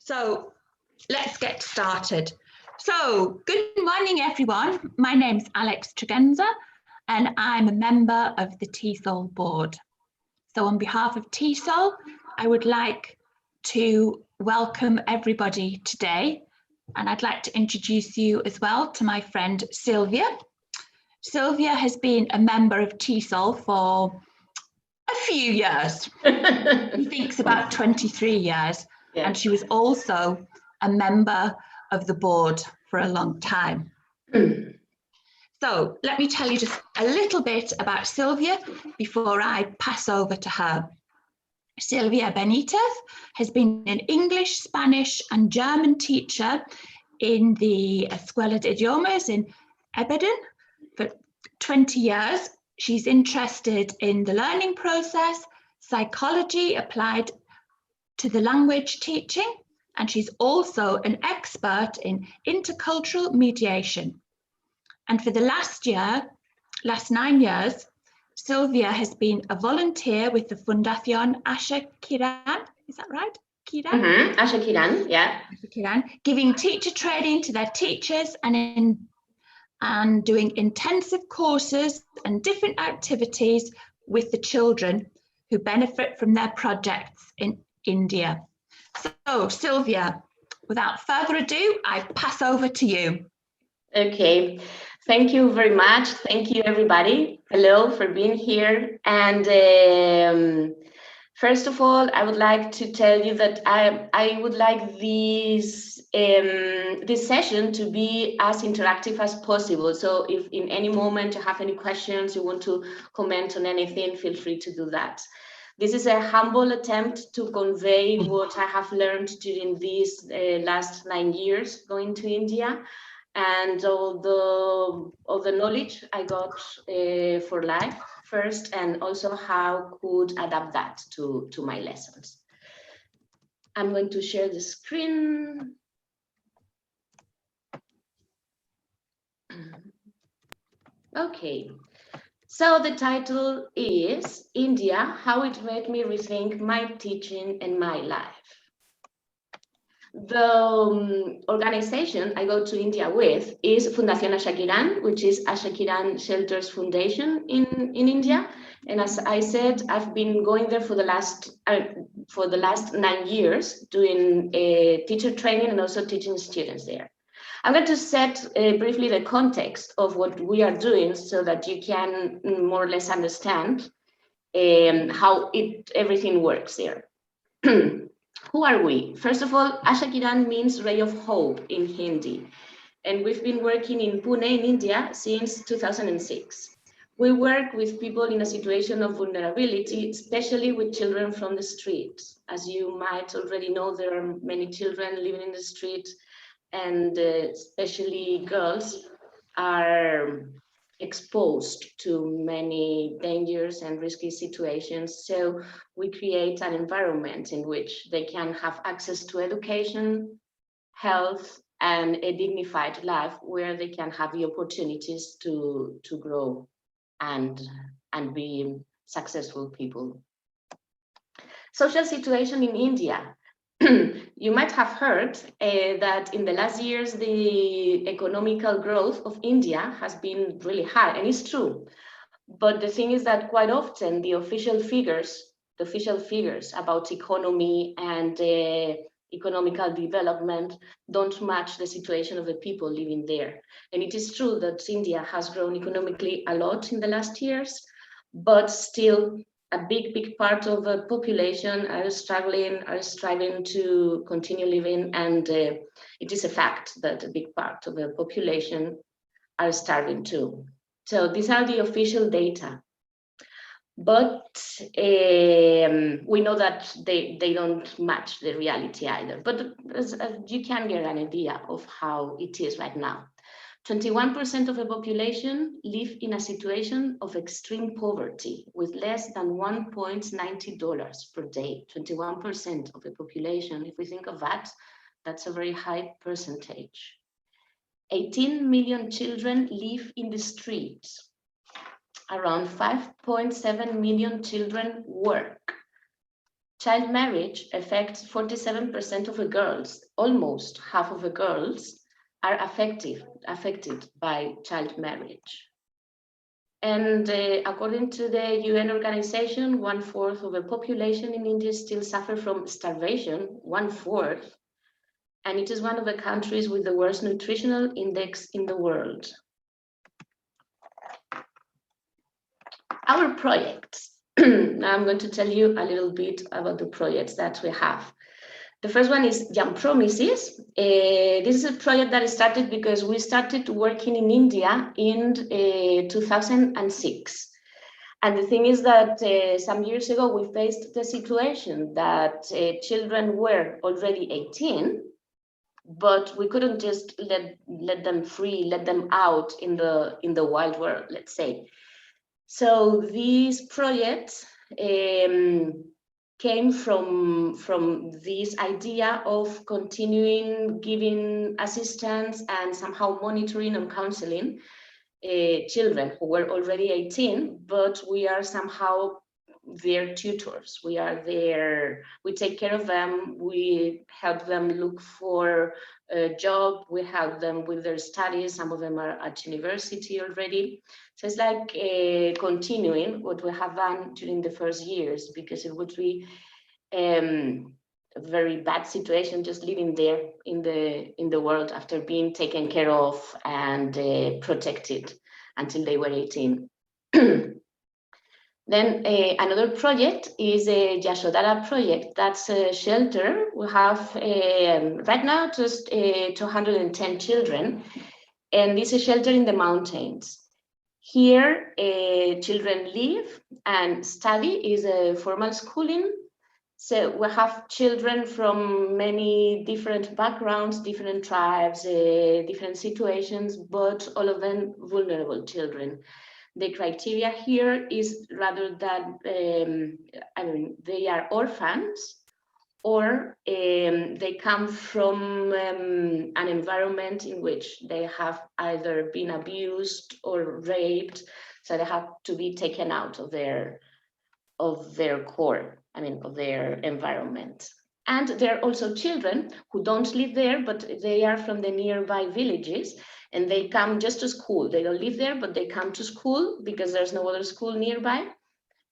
So let's get started. So good morning, everyone. My name's Alex Tregenza, and I'm a member of the TESOL board. So on behalf of TESOL, I would like to welcome everybody today. And I'd like to introduce you as well to my friend Silvia. Silvia has been a member of TESOL for a few years. He thinks about 23 years. Yeah. And she was also a member of the board for a long time. So let me tell you just a little bit about Silvia before I pass over to her. Silvia Benítez has been an English, Spanish and German teacher in the Escuela de Idiomas in Aberdeen for 20 years. She's interested in the learning process, psychology applied to the language teaching, and she's also an expert in intercultural mediation. And for the last 9 years, Silvia has been a volunteer with the Fundación Asha Kiran, is that right? Kiran? Mm-hmm. Asha Kiran, yeah. Asha Kiran, giving teacher training to their teachers and doing intensive courses and different activities with the children who benefit from their projects in India. So, Silvia, without further ado, I pass over to you. Okay, thank you very much. Thank you, everybody. Hello for being here. And first of all, I would like to tell you that I would like this session to be as interactive as possible. So if in any moment you have any questions, you want to comment on anything, feel free to do that. This is a humble attempt to convey what I have learned during these last 9 years going to India, and all the knowledge I got for life first, and also how could adapt that to my lessons. I'm going to share the screen. Okay. So the title is India, How It Made Me Rethink My Teaching and My Life. The organization I go to India with is Fundación Asha Kiran, which is Asha Kiran Shelters Foundation in India. And as I said, I've been going there for the last 9 years doing teacher training and also teaching students there. I'm going to set briefly the context of what we are doing so that you can more or less understand how everything works there. Who are we? First of all, Asha Kiran means ray of hope in Hindi. And we've been working in Pune in India since 2006. We work with people in a situation of vulnerability, especially with children from the streets. As you might already know, there are many children living in the street, and especially girls are exposed to many dangerous and risky situations. So we create an environment in which they can have access to education, health, and a dignified life where they can have the opportunities to grow and be successful people. Social situation in India. You might have heard that in the last years, the economical growth of India has been really high, and it's true. But the thing is that quite often the official figures about economy and economical development don't match the situation of the people living there. And it is true that India has grown economically a lot in the last years, but still a big part of the population are striving to continue living, and it is a fact that a big part of the population are starving too. So these are the official data, but we know that they don't match the reality either. But you can get an idea of how it is right now. 21% of the population live in a situation of extreme poverty with less than $1.90 per day. 21% of the population, if we think of that, that's a very high percentage. 18 million children live in the streets. Around 5.7 million children work. child marriage affects 47% of the girls. Almost half of the girls are affected by child marriage. And according to the UN organization, 1/4 of the population in India still suffer from starvation, 1/4. And it is one of the countries with the worst nutritional index in the world. Our projects. Now I'm going to tell you a little bit about the projects that we have. The first one is Young Promises. This is a project that started because we started working in India in 2006. And the thing is that some years ago, we faced the situation that children were already 18, but we couldn't just let them free, let them out in the wild world, let's say. So these projects came from this idea of continuing giving assistance and somehow monitoring and counseling children who were already 18, but we are somehow their tutors. We are there, we take care of them, we help them look for a job, we help them with their studies. Some of them are at university already. So it's like continuing what we have done during the first years, because it would be a very bad situation just living there in the world after being taken care of and protected until they were 18. Then another project is a Yashodhara project. That's a shelter. We have right now just 210 children, and this is a shelter in the mountains. Here, children live and study, is a formal schooling. So we have children from many different backgrounds, different tribes, different situations, but all of them vulnerable children. The criteria here is rather that they are orphans, or they come from an environment in which they have either been abused or raped, so they have to be taken out of their core, of their environment. And there are also children who don't live there, but they are from the nearby villages, and they come just to school. They don't live there, but they come to school because there's no other school nearby.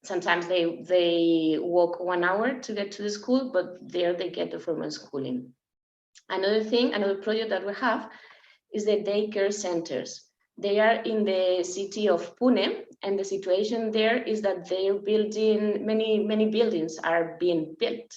Sometimes they walk 1 hour to get to the school, but there they get the formal schooling. Another project that we have is the daycare centers. They are in the city of Pune, and the situation there is that they're building, many buildings are being built,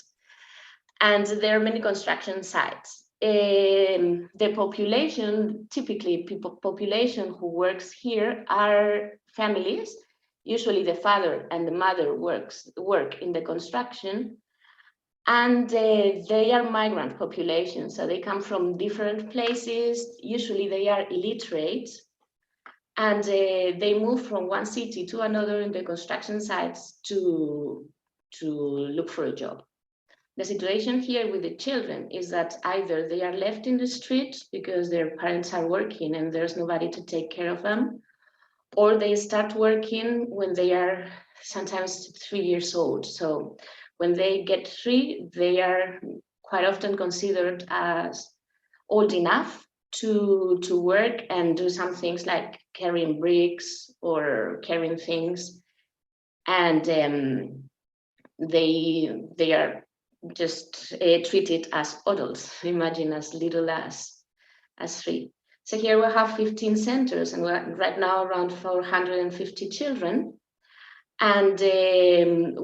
and there are many construction sites. The population, typically population who works here are families. Usually the father and the mother work in the construction, and they are migrant population. So they come from different places. Usually they are illiterate, and they move from one city to another in the construction sites to look for a job. The situation here with the children is that either they are left in the street because their parents are working and there's nobody to take care of them, or they start working when they are sometimes 3 years old. So when they get 3, they are quite often considered as old enough to work and do some things like carrying bricks or carrying things. And they are just treated as adults, imagine as little as 3. So here we have 15 centers, and we're right now around 450 children. And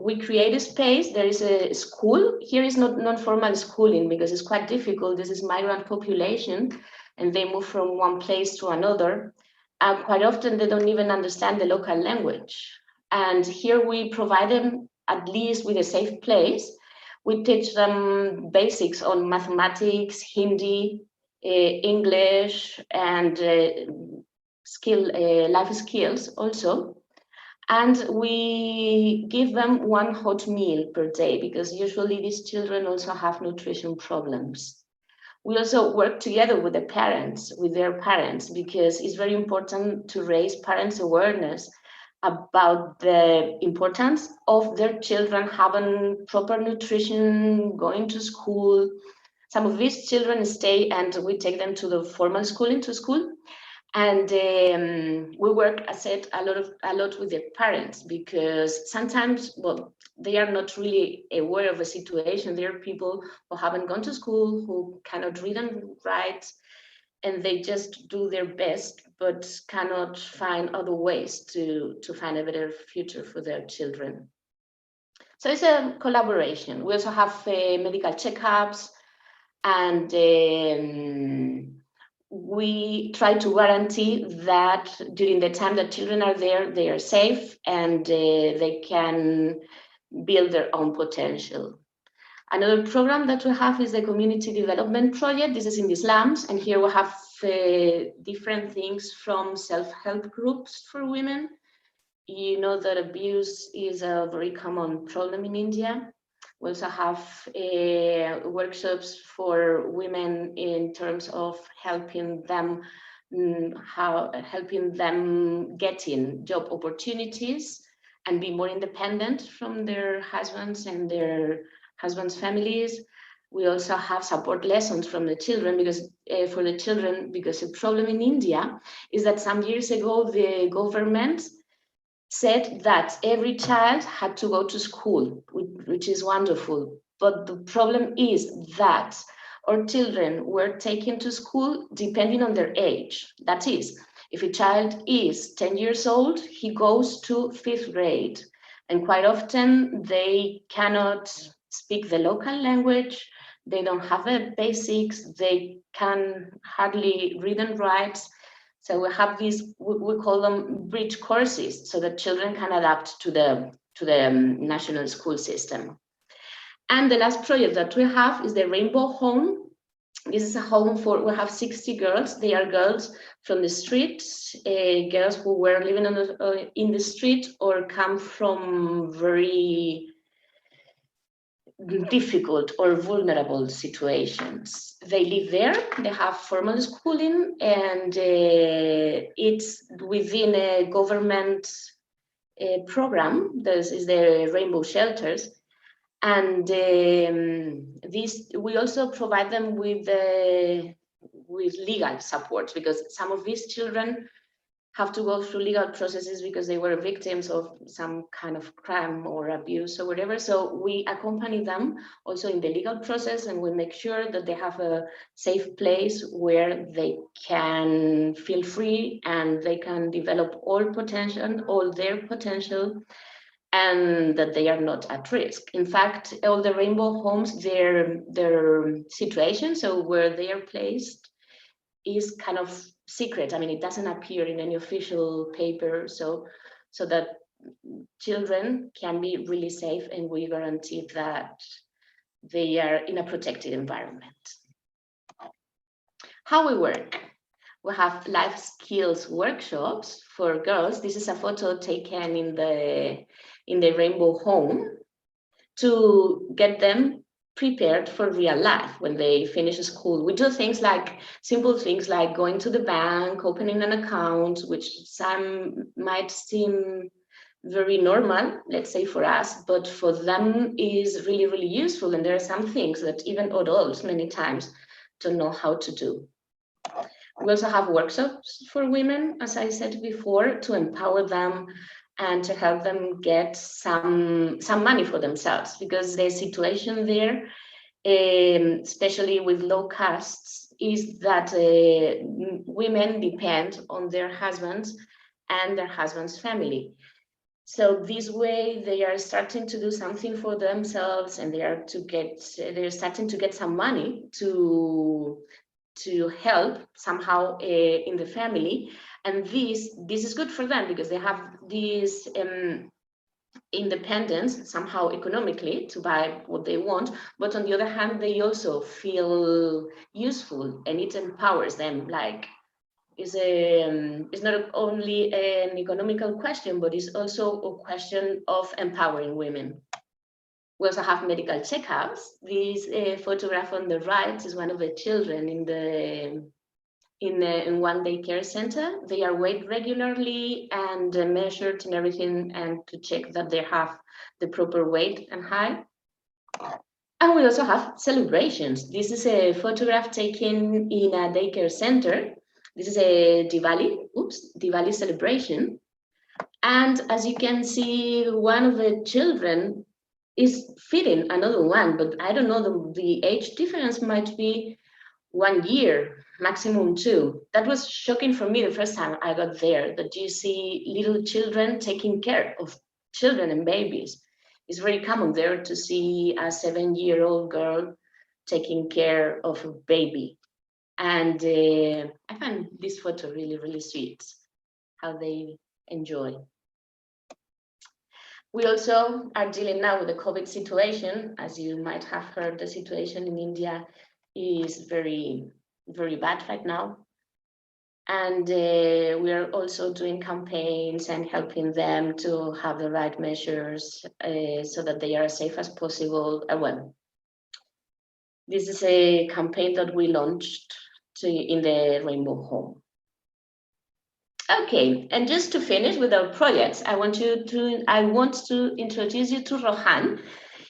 we create a space. There is a school. Here is not non-formal schooling because it's quite difficult. This is migrant population, and they move from one place to another. Quite often they don't even understand the local language. And here we provide them at least with a safe place. We teach them basics on mathematics, Hindi, English, and life skills also. And we give them 1 hot meal per day, because usually these children also have nutrition problems. We also work together with their parents, because it's very important to raise parents' awareness about the importance of their children having proper nutrition, going to school. Some of these children stay and we take them to the formal schooling, to school. And we work, as I said, a lot with the parents, because sometimes, well, they are not really aware of the situation. There are people who haven't gone to school, who cannot read and write, and they just do their best, but cannot find other ways to find a better future for their children. So it's a collaboration. We also have medical checkups, and we try to guarantee that during the time that children are there, they are safe and they can build their own potential. Another program that we have is the Community Development Project. This is in the slums, and here we have different things from self-help groups for women. You know that abuse is a very common problem in India. We also have workshops for women in terms of helping them getting job opportunities and be more independent from their husbands and their husbands' families. We also have support lessons from the children, because for the children, because the problem in India is that some years ago the government said that every child had to go to school, which is wonderful. But the problem is that our children were taken to school depending on their age. That is, if a child is 10 years old, he goes to 5th grade. And quite often they cannot speak the local language, they don't have the basics, they can hardly read and write. So we have these, we call them bridge courses, so that children can adapt to the national school system. And the last project that we have is the Rainbow Home. This is a home for, we have 60 girls. They are girls from the street, girls who were living in the street or come from very difficult or vulnerable situations. They live there, they have formal schooling, and it's within a government program. This is the Rainbow Shelters. And this, we also provide them with legal support, because some of these children have to go through legal processes because they were victims of some kind of crime or abuse or whatever. So we accompany them also in the legal process, and we make sure that they have a safe place where they can feel free and they can develop all their potential, and that they are not at risk. In fact, all the Rainbow Homes, their situation, so where they are placed, is kind of secret. I mean, it doesn't appear in any official paper, so that children can be really safe, and we guarantee that they are in a protected environment. How we work? We have life skills workshops for girls. This is a photo taken in the Rainbow Home to get them prepared for real life when they finish school. We do things like simple things like going to the bank, opening an account, which some might seem very normal, let's say for us, but for them is really, really useful. And there are some things that even adults many times don't know how to do. We also have workshops for women, as I said before, to empower them and to help them get some money for themselves, because the situation there, especially with low castes, is that women depend on their husbands and their husband's family. So this way they are starting to do something for themselves, and they're starting to get some money to help somehow in the family. And this is good for them, because they have this independence somehow economically to buy what they want, but on the other hand they also feel useful, and it empowers them. Like, it's not only an economical question, but it's also a question of empowering women. We also have medical checkups. This photograph on the right is one of the children in one daycare center. They are weighed regularly and measured and everything, and to check that they have the proper weight and height. And we also have celebrations. This is a photograph taken in a daycare center. This is a Diwali celebration. And as you can see, one of the children is feeding another one, but I don't know, the age difference might be 1 year, maximum 2. That was shocking for me the first time I got there, that you see little children taking care of children and babies. It's very common there to see a 7-year-old girl taking care of a baby. And I find this photo really, really sweet, how they enjoy. We also are dealing now with the COVID situation. As you might have heard, the situation in India is very, very bad right now. And we are also doing campaigns and helping them to have the right measures so that they are as safe as possible. Well, this is a campaign that we launched in the Rainbow Home. Okay, and just to finish with our projects, I want to introduce you to Rohan.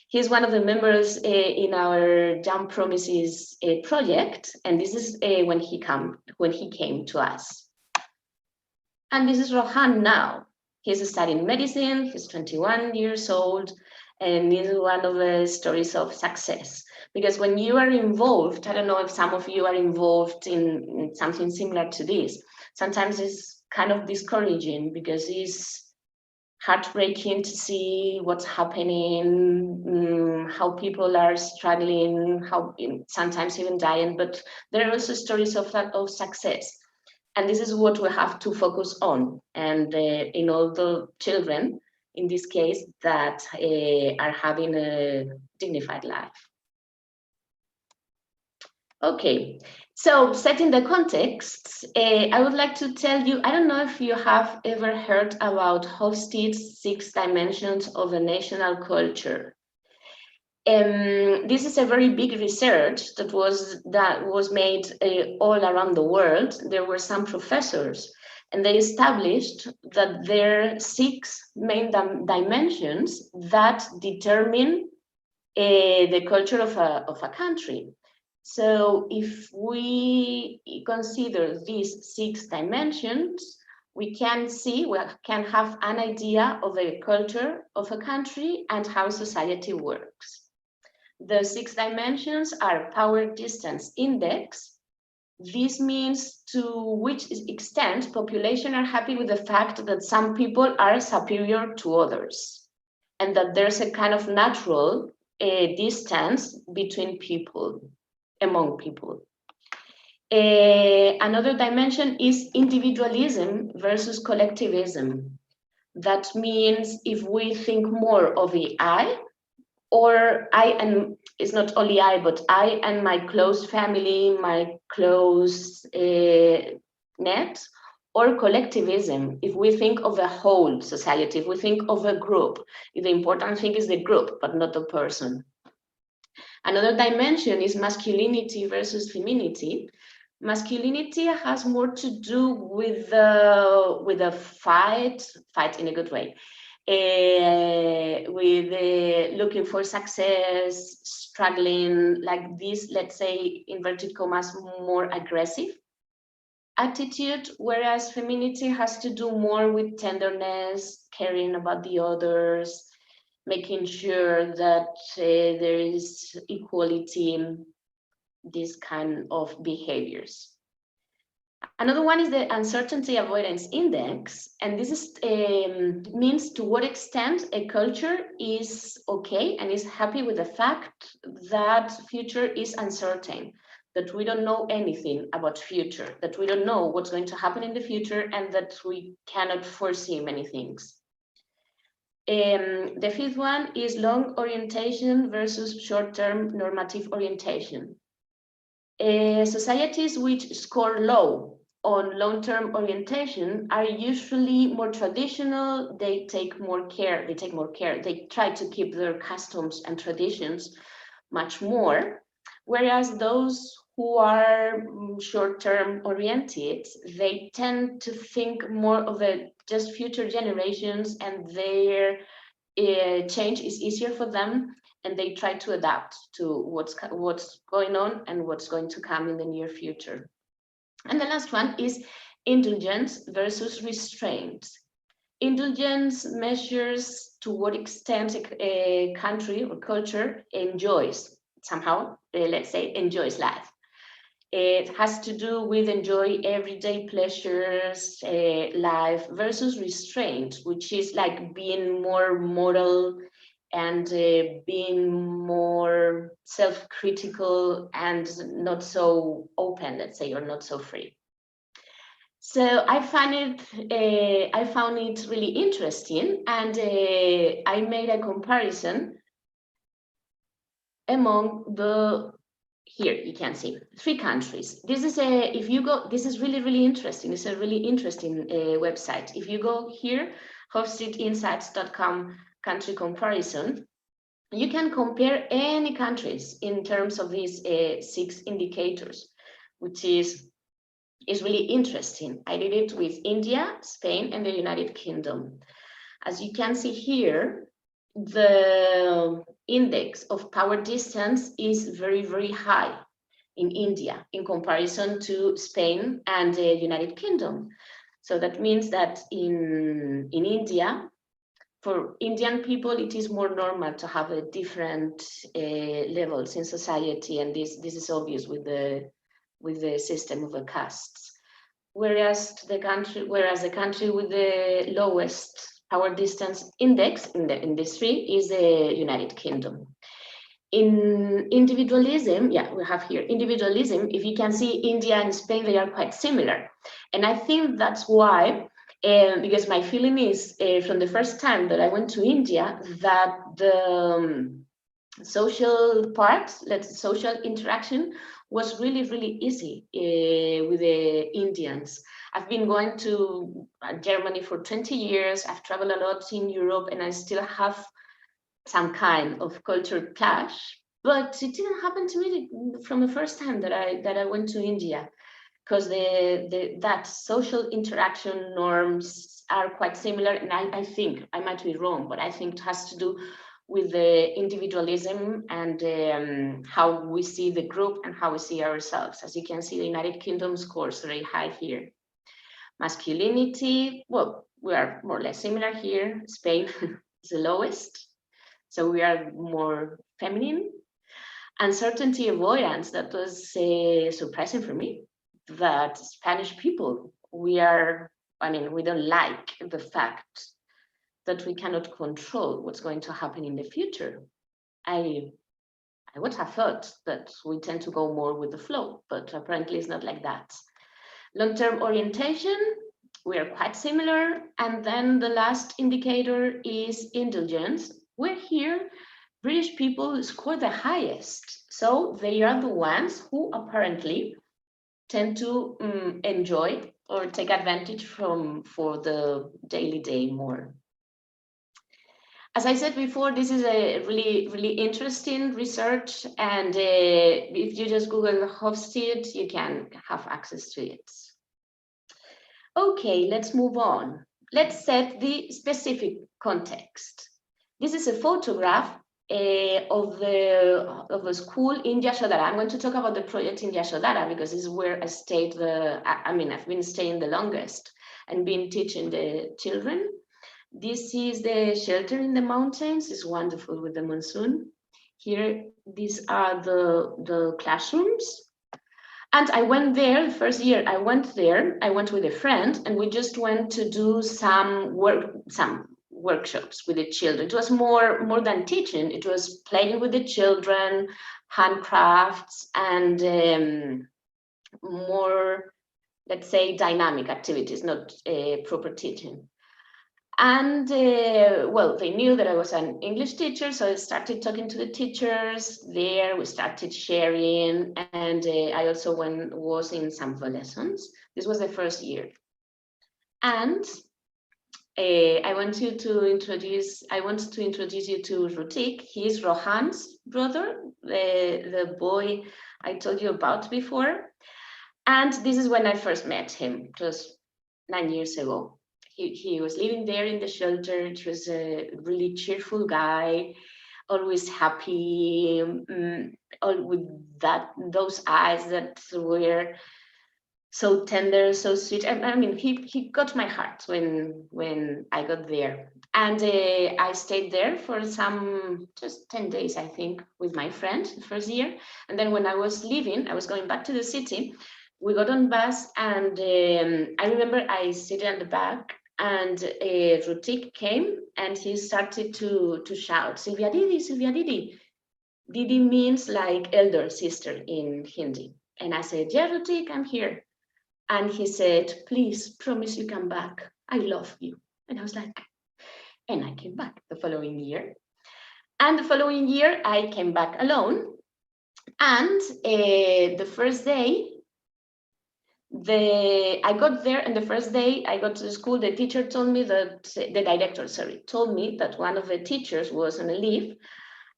He's one of the members in our Jump Promises project, and this is when he came to us. And this is Rohan now. He's studying medicine. He's 21 years old, and this is one of the stories of success. Because when you are involved, I don't know if some of you are involved in something similar to this. Sometimes it's kind of discouraging because it's heartbreaking to see what's happening, how people are struggling, how sometimes even dying, but there are also stories of success. And this is what we have to focus on. And in all the children, in this case, that are having a dignified life. Okay, so setting the context, I would like to tell you, I don't know if you have ever heard about Hofstede's 6 dimensions of a national culture. This is a very big research that was made all around the world. There were some professors, and they established that there are 6 main dimensions that determine the culture of a country. So if we consider these 6 dimensions, we can have an idea of the culture of a country and how society works. The 6 dimensions are power distance index. This means to which extent population are happy with the fact that some people are superior to others, and that there's a kind of natural distance between people. Among people. Another dimension is individualism versus collectivism. That means if we think more of the I, or I and it's not only I, but I and my close family, my close net, or collectivism, if we think of a whole society, if we think of a group, if the important thing is the group, but not the person. Another dimension is masculinity versus femininity. Masculinity has more to do with the fight in a good way, with looking for success, struggling, like this, let's say, inverted commas, more aggressive attitude, whereas femininity has to do more with tenderness, caring about the others, making sure that there is equality in this kind of behaviors. Another one is the uncertainty avoidance index, and this is means to what extent a culture is okay and is happy with the fact that future is uncertain, that we don't know anything about future, that we don't know what's going to happen in the future, and that we cannot foresee many things. The 5th one is long orientation versus short-term normative orientation. Societies which score low on long-term orientation are usually more traditional. They take more care. They try to keep their customs and traditions much more. Whereas those who are short-term oriented, they tend to think more of the just future generations, and their change is easier for them, and they try to adapt to what's going on and what's going to come in the near future. And the last one is indulgence versus restraint. Indulgence measures to what extent a country or culture enjoys, somehow, let's say, enjoys life. It has to do with enjoy everyday pleasures, life, versus restraint, which is like being more moral and being more self-critical and not so open, let's say, or not so free. So I found it really interesting, and I made a comparison among the, here you can see 3 countries. This is if you go, this is really interesting. It's a really interesting website. If you go here, hofstedtinsights.com country comparison, you can compare any countries in terms of these 6 indicators, which is really interesting. I did it with India, Spain, and the United Kingdom. As you can see here, the index of power distance is very high in India in comparison to Spain and the United Kingdom. So that means that in India, for Indian people, it is more normal to have a different levels in society, and this is obvious with the system of the castes. Whereas the country with the lowest power distance index in this 3 is the United Kingdom. In individualism, yeah, we have here individualism. If you can see, India and Spain, they are quite similar, and I think that's why. Because my feeling is from the first time that I went to India that the social part, social interaction was really easy with the Indians. I've been going to Germany for 20 years. I've traveled a lot in Europe, and I still have some kind of culture clash, but it didn't happen to me from the first time that I went to India, because that social interaction norms are quite similar. And I think, I might be wrong, but I think it has to do with the individualism and how we see the group and how we see ourselves. As you can see, the United Kingdom scores very high here. Masculinity, well, we are more or less similar here. Spain is the lowest, so we are more feminine. Uncertainty avoidance, that was surprising for me, that Spanish people, we don't like the fact that we cannot control what's going to happen in the future. I would have thought that we tend to go more with the flow, but apparently it's not like that. Long-term orientation, we are quite similar. And then the last indicator is indulgence, where here British people score the highest. So they are the ones who apparently tend to enjoy or take advantage for the daily day more. As I said before, this is a really interesting research, and if you just Google Hofstede, you can have access to it. Okay, let's move on. Let's set the specific context. This is a photograph of the school in Yashodhara. I'm going to talk about the project in Yashodhara because this is where I stayed I've been staying the longest and been teaching the children. This is the shelter in the mountains. It's wonderful with the monsoon. Here, these are the classrooms. And I went there, the first year I went there, I went with a friend, and we just went to do some workshops with the children. It was more than teaching. It was playing with the children, handcrafts, and more, let's say, dynamic activities, not proper teaching. And well, they knew that I was an English teacher, so I started talking to the teachers there. We started sharing, and I also was in some lessons. This was the first year. And I want to introduce you to Rotik. He is Rohan's brother, the boy I told you about before. And this is when I first met him, just 9 years ago. He was living there in the shelter. He was a really cheerful guy, always happy, all with those eyes that were so tender, so sweet. I mean, he got my heart when I got there. And I stayed there for just 10 days, I think, with my friend the first year. And then when I was leaving, I was going back to the city. We got on bus, and I remember I sat in the back, and Rotik came, and he started to shout, "Silvia Didi, Silvia Didi." Didi means like elder sister in Hindi. And I said, "Yeah, Rotik, I'm here." And he said, "Please promise you come back. I love you." And I was like, and I came back the following year. And the following year, I came back alone. And the first day, I got there, and the first day I got to the school, the teacher told me that, the director, sorry, told me that one of the teachers was on a leave,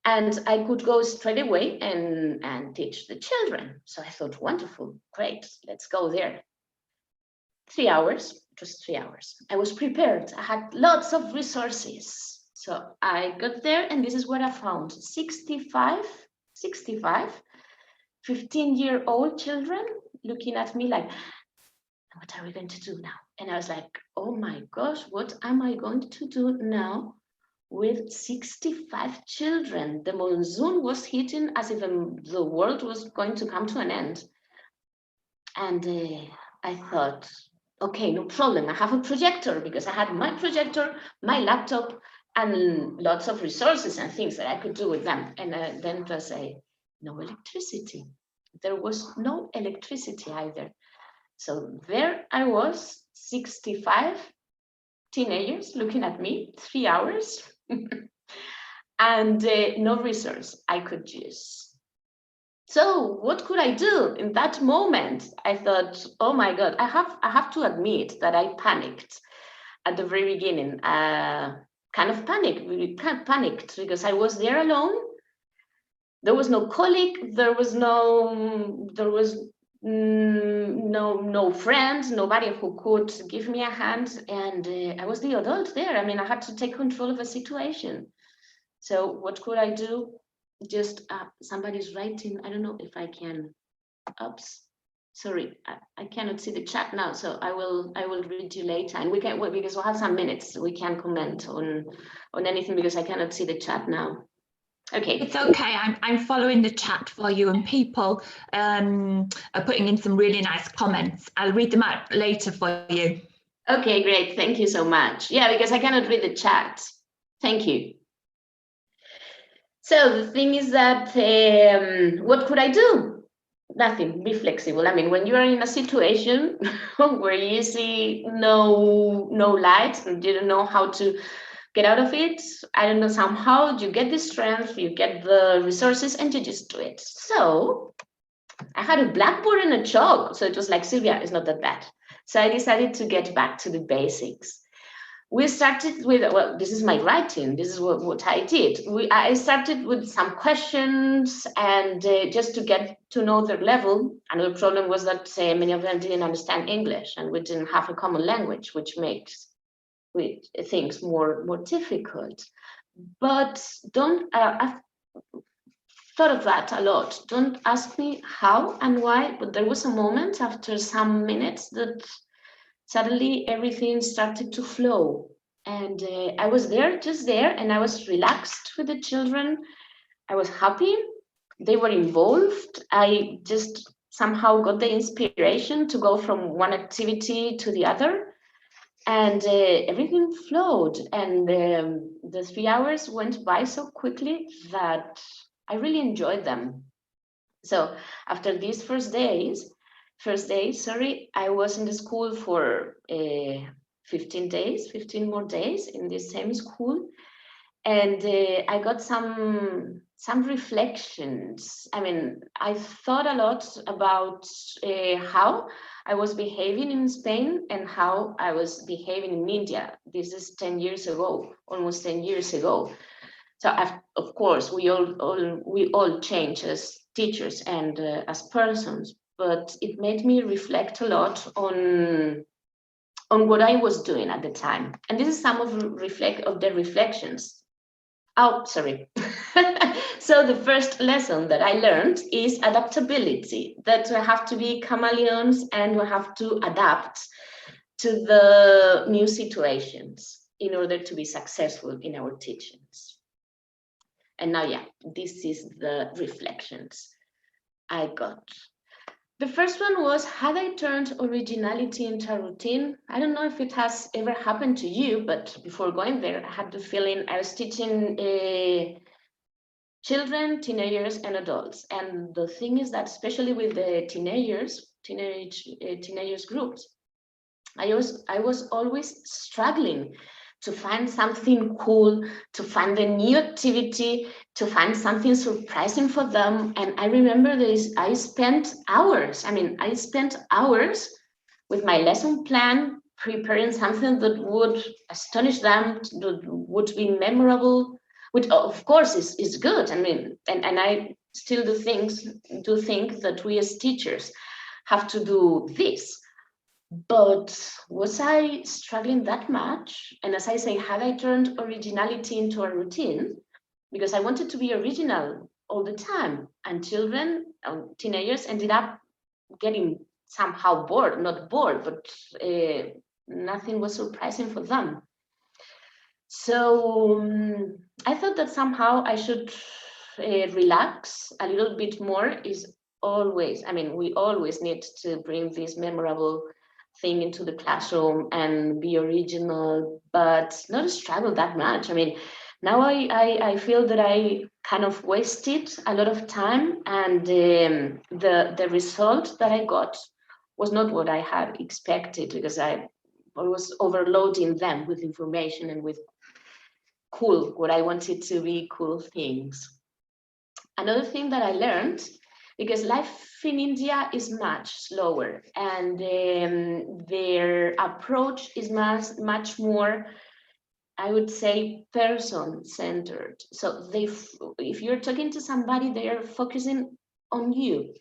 and I could go straight away and teach the children. So I thought, wonderful, great, let's go there. 3 hours, just 3 hours. I was prepared. I had lots of resources. So I got there, and this is what I found. 65, 15-year-old children looking at me like, what are we going to do now? And I was like, oh my gosh, what am I going to do now with 65 children? The monsoon was hitting as if the world was going to come to an end. And I thought, okay, no problem. I have a projector, because I had my projector, my laptop, and lots of resources and things that I could do with them. And then it was no electricity. There was no electricity either. So there I was, 65 teenagers looking at me, 3 hours, and no resource I could use. So what could I do in that moment? I thought, oh my God, I have to admit that I panicked at the very beginning. Kind of panicked because I was there alone. There was no colleague. There was no friend, nobody who could give me a hand, and I was the adult there. I mean, I had to take control of the situation. So what could I do? Just somebody's writing. I don't know if I can. Oops, sorry, I cannot see the chat now. So I will read you later, and we can, because we'll have some minutes. We can comment on anything because I cannot see the chat now. Okay, it's okay. I'm following the chat for you, and people are putting in some really nice comments. I'll read them out later for you. Okay, great. Thank you so much. Yeah, because I cannot read the chat. Thank you. So the thing is that what could I do? Nothing. Be flexible. I mean, when you are in a situation where you see no light and you don't know how to get out of it, I don't know, somehow you get the strength, you get the resources, and you just do it. So I had a blackboard and a chalk. So it was like, Silvia, it's not that bad. So I decided to get back to the basics. We started with, well, this is my writing. This is what I did. I started with some questions, and just to get to know their level. Another problem was that many of them didn't understand English, and we didn't have a common language, which makes things more difficult. But I've thought of that a lot. Don't ask me how and why, but there was a moment after some minutes that suddenly everything started to flow. And I was just there, and I was relaxed with the children. I was happy. They were involved. I just somehow got the inspiration to go from one activity to the other. And everything flowed. And the 3 hours went by so quickly that I really enjoyed them. So after these first day, I was in the school for 15 more days in this same school. And I got some reflections. I mean, I thought a lot about how I was behaving in Spain and how I was behaving in India. This is 10 years ago, almost 10 years ago. So of course, we all change as teachers and as persons, but it made me reflect a lot on what I was doing at the time. And this is some of the reflections. Oh, sorry. So the first lesson that I learned is adaptability, that we have to be chameleons and we have to adapt to the new situations in order to be successful in our teachings. And now, yeah, this is the reflections I got. The first one was, had I turned originality into a routine? I don't know if it has ever happened to you, but before going there, I had the feeling I was teaching children, teenagers, and adults. And the thing is that, especially with the teenagers groups, I was always struggling to find something cool, to find a new activity, to find something surprising for them. And I remember this, I spent hours with my lesson plan, preparing something that would astonish them, that would be memorable, which of course is good. I mean, and I still do think that we as teachers have to do this. But was I struggling that much? And as I say, had I turned originality into a routine? Because I wanted to be original all the time. And children, teenagers ended up getting somehow bored, not bored, but nothing was surprising for them. So I thought that somehow I should relax a little bit more. Is always, I mean, we always need to bring this memorable thing into the classroom and be original, but not struggle that much. I mean, now I feel that I kind of wasted a lot of time, and the result that I got was not what I had expected, because I was overloading them with information and with what I wanted to be cool things. Another thing that I learned, because life in India is much slower, and their approach is much more, I would say, person-centered. So if you're talking to somebody, they are focusing on you,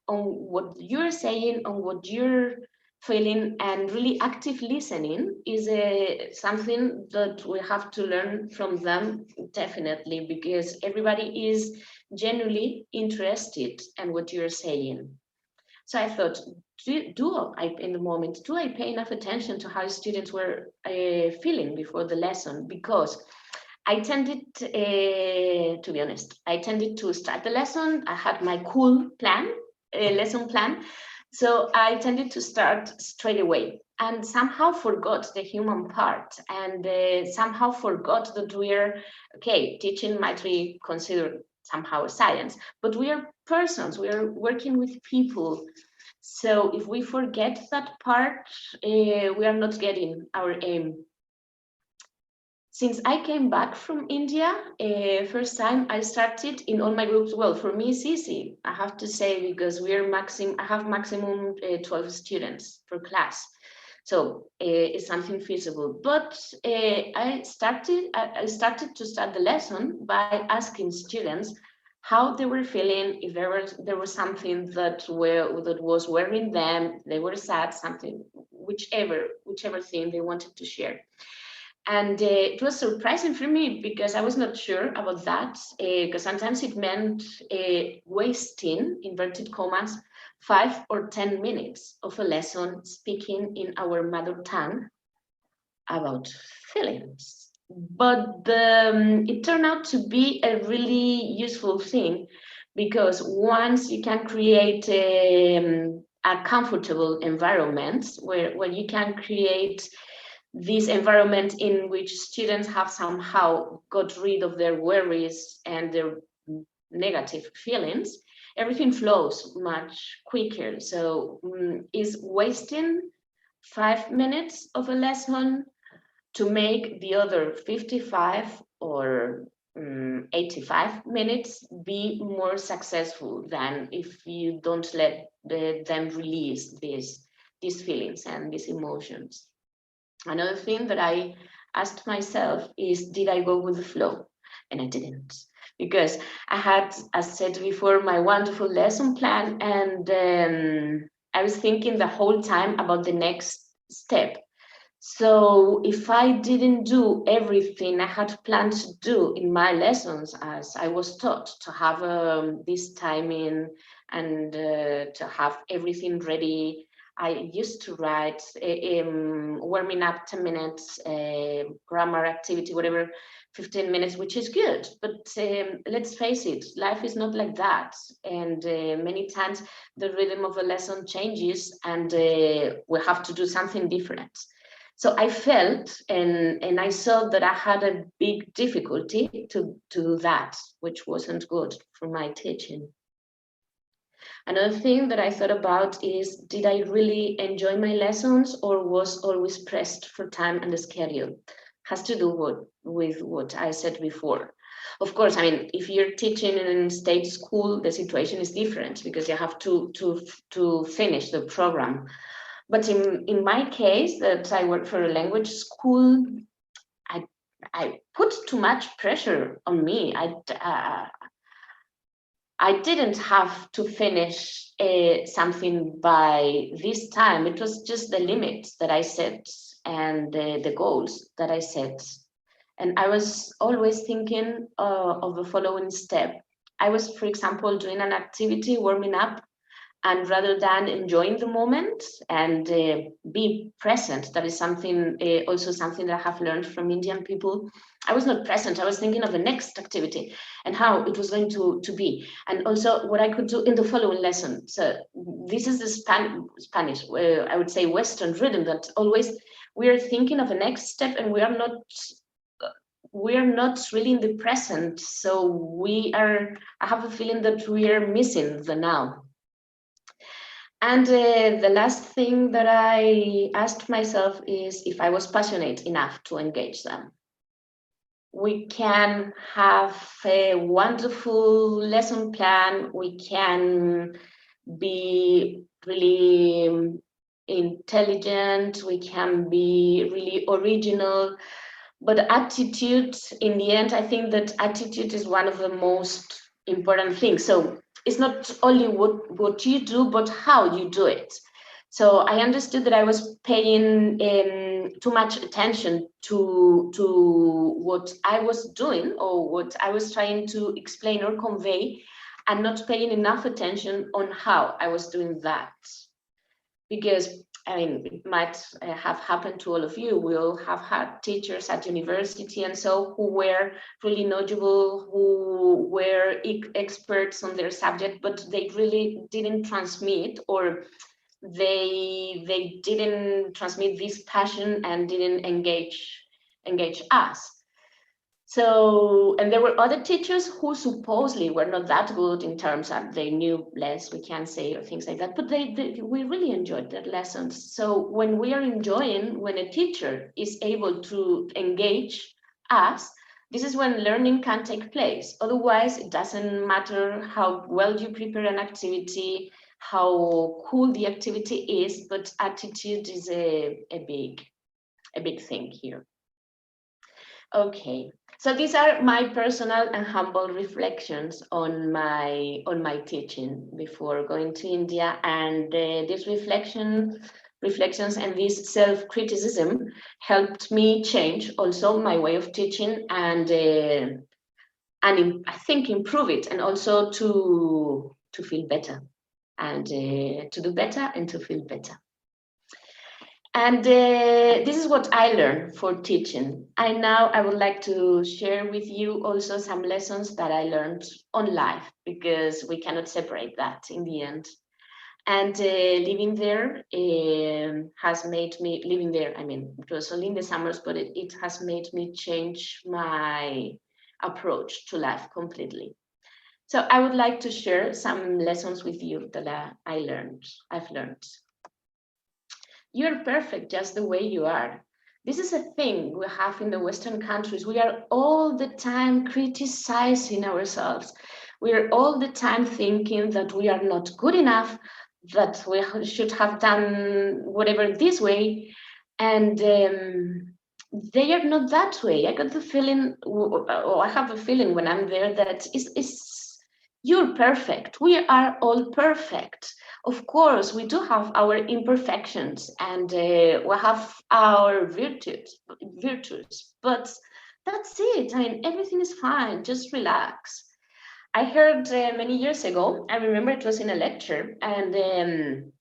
on what you're saying, on what you're feeling, and really active listening is something that we have to learn from them, definitely, because everybody is genuinely interested in what you're saying. So I thought, do I pay enough attention to how students were feeling before the lesson? Because I tended, to be honest, I tended to start the lesson. I had my cool plan, lesson plan. So I tended to start straight away and somehow forgot the human part, and somehow forgot that we're, okay, teaching might be considered somehow a science, but we are persons, we are working with people. So if we forget that part, we are not getting our aim. Since I came back from India, first time I started in all my groups. Well, for me it's easy, I have to say, because I have maximum 12 students per class. So it's something feasible. But I started to start the lesson by asking students how they were feeling, if there was something that was worrying them, they were sad, something, whichever thing they wanted to share. And it was surprising for me, because I was not sure about that, because sometimes it meant wasting, inverted commas, 5 or 10 minutes of a lesson speaking in our mother tongue about feelings. But it turned out to be a really useful thing, because once you can create a comfortable environment where you can create this environment in which students have somehow got rid of their worries and their negative feelings, everything flows much quicker. So is wasting 5 minutes of a lesson to make the other 55 or 85 minutes be more successful than if you don't let them release these feelings and these emotions. Another thing that I asked myself is, did I go with the flow? And I didn't. because I had, as said before, my wonderful lesson plan, and I was thinking the whole time about the next step. So if I didn't do everything I had planned to do in my lessons, as I was taught to have this timing and to have everything ready, I used to write warming up 10 minutes, grammar activity, whatever, 15 minutes, which is good. But let's face it, life is not like that. And many times the rhythm of a lesson changes, and we have to do something different. So I felt and I saw that I had a big difficulty to do that, which wasn't good for my teaching. Another thing that I thought about is, did I really enjoy my lessons, or was always pressed for time and the schedule? Has to do with what I said before. Of course, I mean, if you're teaching in state school, the situation is different because you have to finish the program. But in my case, that I work for a language school, I put too much pressure on me. I didn't have to finish something by this time. It was just the limits that I set and the goals that I set. And I was always thinking of the following step. I was, for example, doing an activity, warming up, and rather than enjoying the moment and be present, that is something also something that I have learned from Indian people. I was not present. I was thinking of the next activity and how it was going to be, and also what I could do in the following lesson. So this is the Spanish, I would say, Western rhythm, that always we are thinking of the next step, and we are not really in the present. So I have a feeling that we are missing the now. And the last thing that I asked myself is if I was passionate enough to engage them. We can have a wonderful lesson plan. We can be really intelligent. We can be really original. But attitude, in the end, I think that attitude is one of the most important things. So it's not only what you do, but how you do it. So I understood that I was paying too much attention to what I was doing or what I was trying to explain or convey, and not paying enough attention on how I was doing that. Because I mean, it might have happened to all of you. We all have had teachers at university and so who were really knowledgeable, who were experts on their subject, but they really didn't transmit, or they didn't transmit this passion and didn't engage us. So, and there were other teachers who supposedly were not that good in terms of they knew less, we can say, or things like that, but we really enjoyed their lessons. So when we are enjoying, when a teacher is able to engage us, this is when learning can take place. Otherwise, it doesn't matter how well you prepare an activity, how cool the activity is, but attitude is a big thing here. Okay, so these are my personal and humble reflections on my teaching before going to India, and these reflections and this self-criticism helped me change also my way of teaching, and I think improve it, and also to feel better, and to do better and to feel better. And this is what I learned for teaching. I would like to share with you also some lessons that I learned on life, because we cannot separate that in the end. And living there has made me, I mean, it was only in the summers, but it has made me change my approach to life completely. So I would like to share some lessons with you that I've learned. You're perfect just the way you are. This is a thing we have in the Western countries. We are all the time criticizing ourselves. We are all the time thinking that we are not good enough, that we should have done whatever this way. And they are not that way. I got the feeling, or I have a feeling when I'm there that you're perfect. We are all perfect. Of course, we do have our imperfections and we have our virtues, but that's it. I mean, everything is fine. Just relax. I heard many years ago, I remember it was in a lecture, and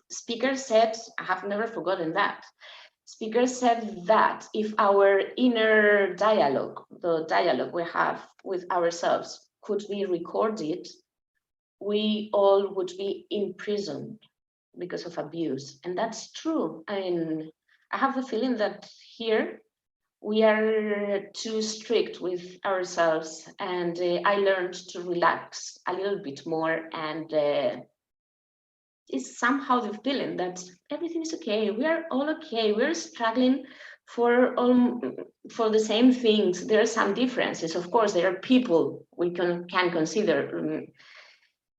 speaker said, I have never forgotten that. Speaker said that if our inner dialogue, the dialogue we have with ourselves, could be recorded, we all would be imprisoned because of abuse. And that's true. I mean, I have the feeling that here we are too strict with ourselves, and I learned to relax a little bit more, and it's somehow the feeling that everything is okay. We are all okay. We're struggling for the same things. There are some differences. Of course, there are people we can consider,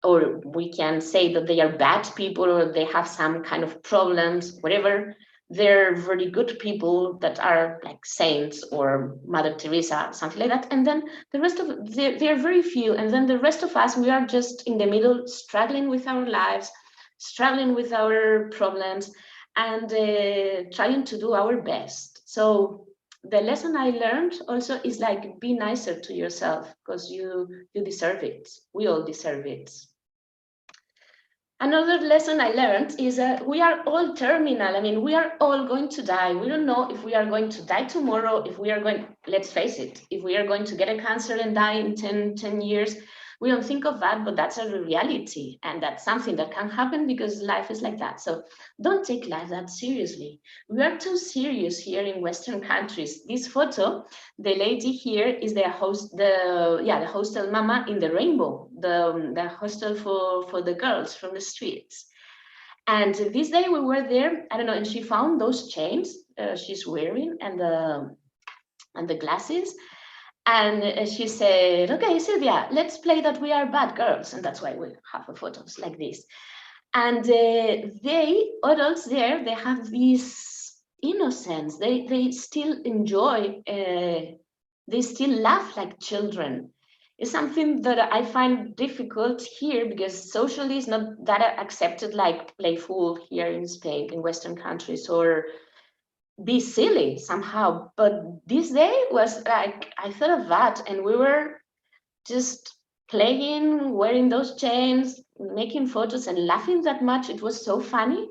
or we can say that they are bad people, or they have some kind of problems, whatever. They're very good people that are like saints or Mother Teresa, something like that. And then the rest of they're very few. And then the rest of us, we are just in the middle, struggling with our lives, struggling with our problems, and trying to do our best. So the lesson I learned also is like, be nicer to yourself, because you deserve it. We all deserve it. Another lesson I learned is that we are all terminal. I mean, we are all going to die. We don't know if we are going to die tomorrow, if we are going, let's face it, if we are going to get a cancer and die in 10 years. We don't think of that, but that's a reality. And that's something that can happen because life is like that. So don't take life that seriously. We are too serious here in Western countries. This photo, the lady here is the hostel mama in the rainbow, the hostel for the girls from the streets. And this day we were there, I don't know, and she found those chains she's wearing and the glasses. And she said, okay, Silvia, let's play that we are bad girls. And that's why we have photos like this. And they, adults there, they have this innocence. They still enjoy, they still laugh like children. It's something that I find difficult here because socially it's not that accepted like playful here in Spain, in Western countries, or be silly somehow. But this day was like, I thought of that, and we were just playing, wearing those chains, making photos and laughing that much. It was so funny.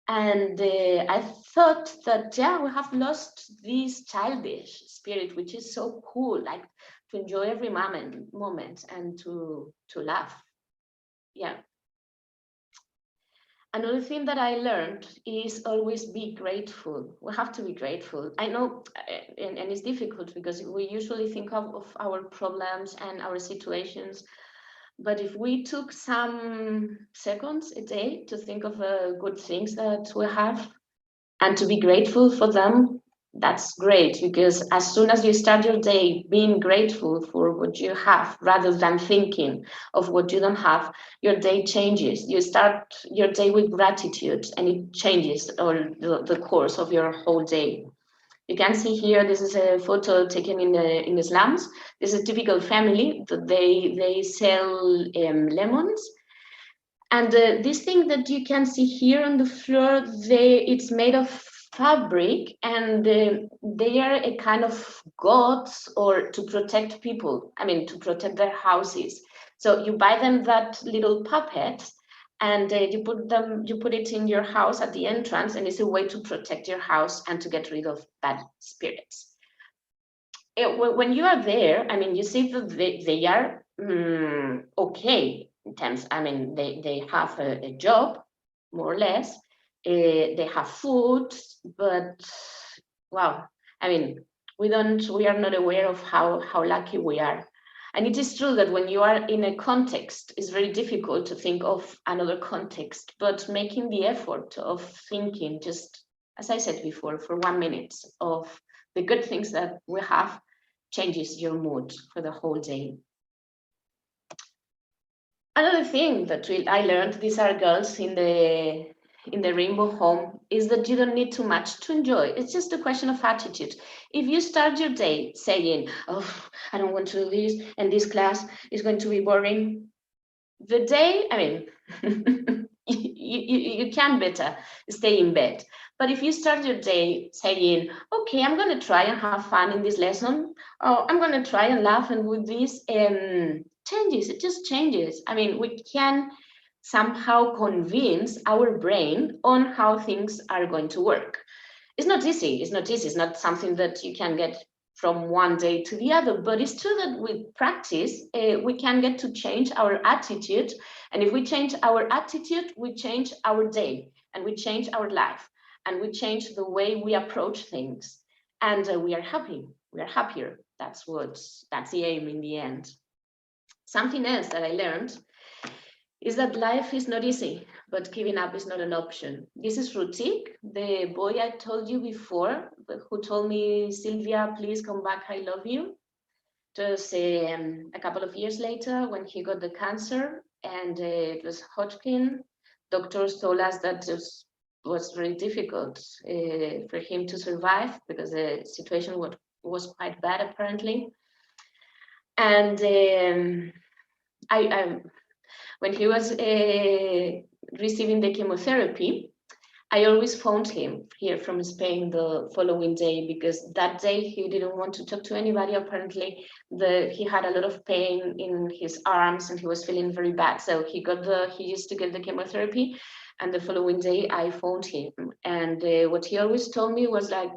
And I thought that, yeah, we have lost this childish spirit, which is so cool, like to enjoy every moment and to laugh. Yeah. Another thing that I learned is always be grateful. We have to be grateful. I know, and it's difficult because we usually think of our problems and our situations. But if we took some seconds a day to think of good things that we have and to be grateful for them, that's great, because as soon as you start your day being grateful for what you have rather than thinking of what you don't have, your day changes. You start your day with gratitude and it changes the course of your whole day. You can see here, this is a photo taken in the slums. This is a typical family that they sell lemons. And this thing that you can see here on the floor, it's made of fabric, and they are a kind of gods or to protect people. I mean, to protect their houses. So you buy them that little puppet, and you put it in your house at the entrance, and it's a way to protect your house and to get rid of bad spirits. When you are there, I mean, you see that they are okay in terms. I mean, they have a job, more or less. They have food, but wow, I mean, we are not aware of how lucky we are. And it is true that when you are in a context, it's very difficult to think of another context, but making the effort of thinking, just as I said before, for 1 minute of the good things that we have, changes your mood for the whole day. Another thing that I learned, these are girls in the in the rainbow home is that you don't need too much to enjoy. It's just a question of attitude. If you start your day saying, oh, I don't want to do this, and this class is going to be boring, the day, I mean, you can better stay in bed. But if you start your day saying, okay, I'm going to try and have fun in this lesson, or I'm going to try and laugh and with this, changes, it just changes. I mean, we can somehow convince our brain on how things are going to work. It's not easy, it's not something that you can get from one day to the other, but it's true that with practice, we can get to change our attitude. And if we change our attitude, we change our day, and we change our life, and we change the way we approach things. And we are happy, we are happier. That's the aim in the end. Something else that I learned is that life is not easy, but giving up is not an option. This is Rotik, the boy I told you before, who told me, Silvia, please come back, I love you. Just a couple of years later, when he got the cancer, and it was Hodgkin, doctors told us that it was very difficult for him to survive because the situation was quite bad, apparently. And when he was receiving the chemotherapy, I always phoned him here from Spain the following day, because that day he didn't want to talk to anybody. Apparently, he had a lot of pain in his arms and he was feeling very bad. So he used to get the chemotherapy, and the following day I phoned him. And what he always told me was like,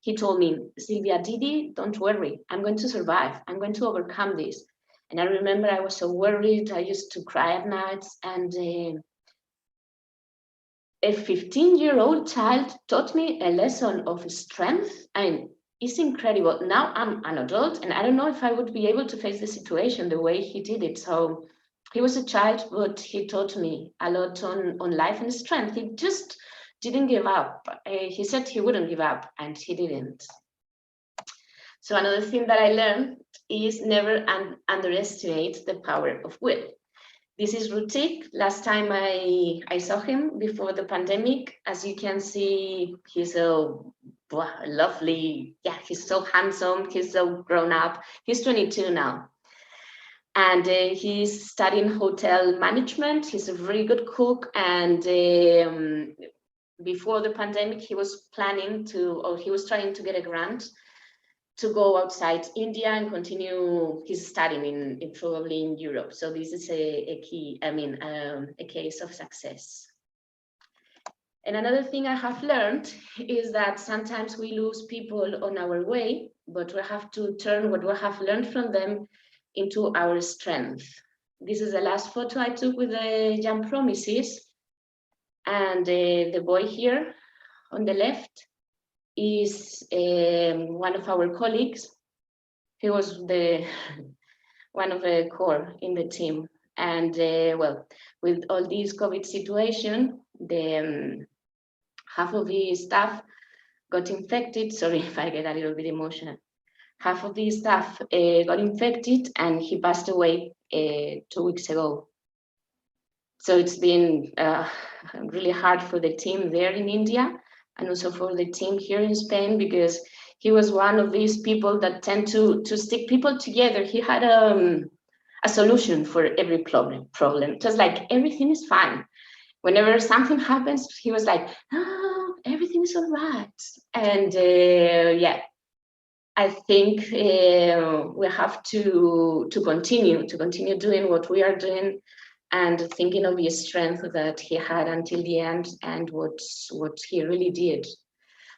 he told me, Silvia, Didi, don't worry, I'm going to survive. I'm going to overcome this. And I remember I was so worried. I used to cry at nights, and a 15-year-old child taught me a lesson of strength. I mean, it's incredible. Now I'm an adult, and I don't know if I would be able to face the situation the way he did it. So he was a child, but he taught me a lot on life and strength. He just didn't give up. He said he wouldn't give up, and he didn't. So another thing that I learned is never underestimate the power of will. This is Rotik. Last time I saw him before the pandemic. As you can see, he's so lovely. Yeah, he's so handsome. He's so grown up. He's 22 now. And he's studying hotel management. He's a very good cook. And before the pandemic, he was trying to get a grant to go outside India and continue his studying probably in Europe. So this is a case of success. And another thing I have learned is that sometimes we lose people on our way, but we have to turn what we have learned from them into our strength. This is the last photo I took with the young promises. And the boy here on the left is one of our colleagues. He was one of the core in the team. And well, with all this COVID situation, half of the staff got infected. Sorry if I get a little bit emotional. Half of the staff got infected, and he passed away 2 weeks ago. So it's been really hard for the team there in India, and also for the team here in Spain, because he was one of these people that tend to stick people together. He had a solution for every problem. Just like everything is fine. Whenever something happens, he was like, "Oh, everything is all right." And yeah, I think we have to continue doing what we are doing, and thinking of the strength that he had until the end, and what he really did.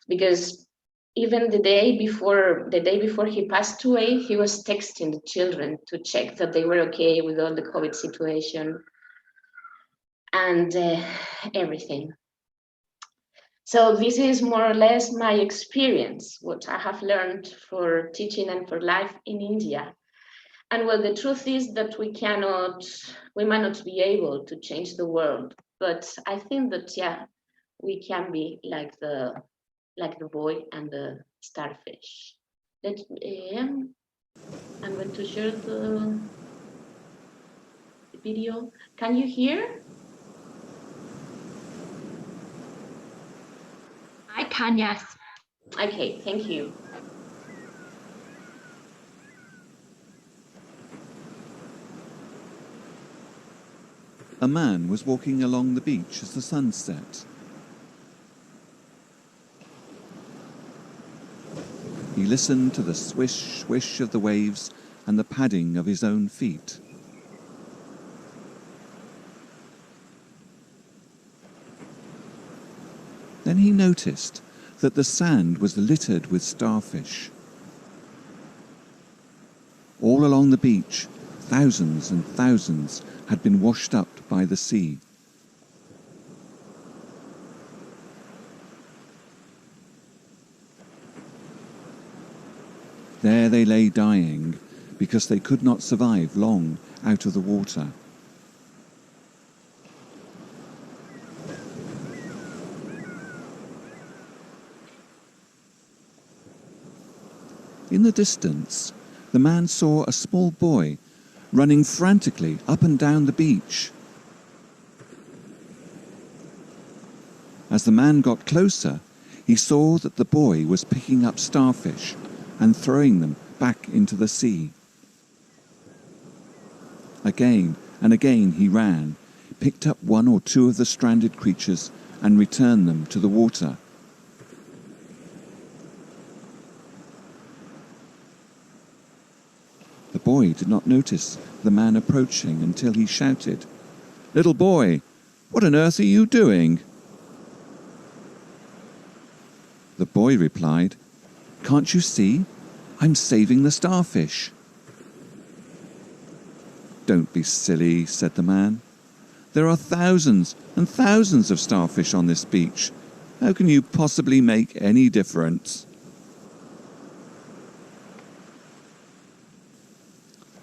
Because even the day before he passed away, he was texting the children to check that they were okay with all the COVID situation and everything. So this is more or less my experience, what I have learned for teaching and for life in India. And well, the truth is that we might not be able to change the world, but I think that, yeah, we can be like the boy and the starfish. I'm going to share the video. Can you hear? can, yes. Okay, thank you. A man was walking along the beach as the sun set. He listened to the swish, swish of the waves and the padding of his own feet. Then he noticed that the sand was littered with starfish. All along the beach, thousands and thousands had been washed up by the sea. There they lay dying because they could not survive long out of the water. In the distance, the man saw a small boy running frantically up and down the beach. As the man got closer, he saw that the boy was picking up starfish and throwing them back into the sea. Again and again he ran, picked up one or two of the stranded creatures and returned them to the water. The boy did not notice the man approaching until he shouted, "Little boy, what on earth are you doing?" The boy replied, "Can't you see? I'm saving the starfish." "Don't be silly," said the man. "There are thousands and thousands of starfish on this beach. How can you possibly make any difference?"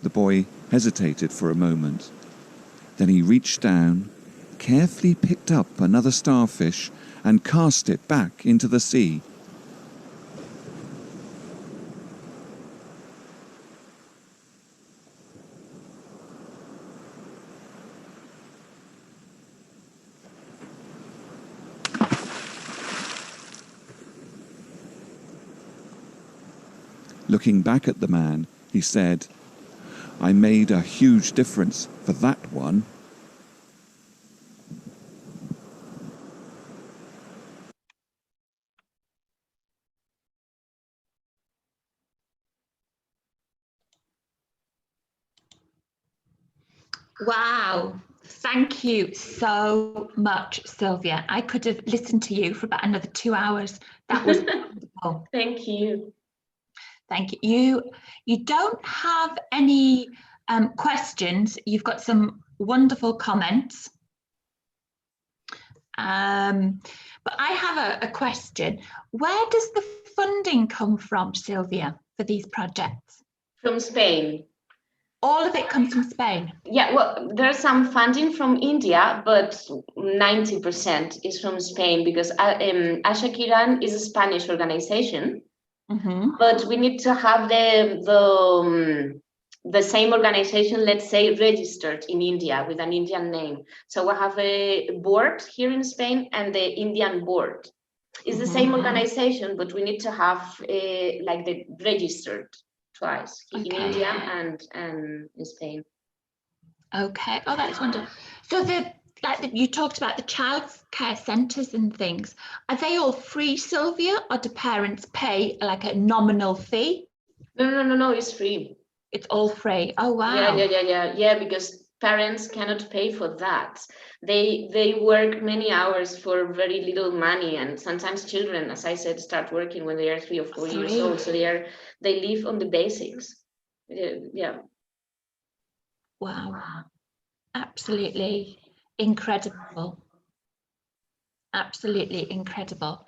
The boy hesitated for a moment. Then he reached down, carefully picked up another starfish and cast it back into the sea. Looking back at the man, he said, "I made a huge difference for that one." Wow. Thank you so much, Silvia. I could have listened to you for about another 2 hours. That was wonderful. Thank you. Thank you. You don't have any questions. You've got some wonderful comments. But I have a question. Where does the funding come from, Silvia, for these projects? From Spain. All of it comes from Spain? Yeah, well, there's some funding from India, but 90% is from Spain because Ashakiran is a Spanish organization. Mm-hmm. But we need to have the same organization, let's say, registered in India with an Indian name. So we have a board here in Spain and the Indian board. It's the same organization, but we need to have like the registered twice in India and in Spain. Okay. Oh, that's wonderful. So you talked about the child care centres and things. Are they all free, Silvia, or do parents pay like a nominal fee? No, it's free. It's all free. Oh, wow. Yeah, because parents cannot pay for that. They work many hours for very little money, and sometimes children, as I said, start working when they are 3 or 4 years old. So they live on the basics. Yeah. Wow. Absolutely incredible. Absolutely incredible.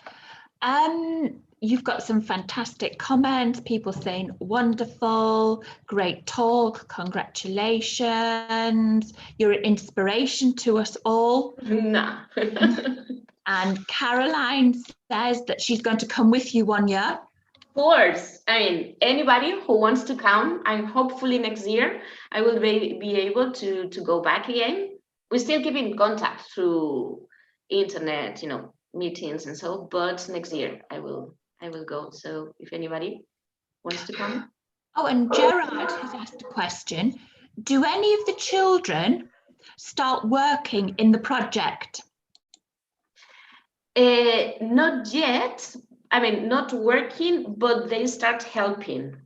You've got some fantastic comments, people saying wonderful, great talk, congratulations, you're an inspiration to us all. Nah. And Caroline says that she's going to come with you 1 year. Of course, I mean, anybody who wants to come, and hopefully next year I will be able to go back again. We still keep in contact through internet, meetings and so, but next year I will go. So if anybody wants to come. Oh, and Gerard has asked a question. Do any of the children start working in the project? Not yet. I mean, not working, but they start helping.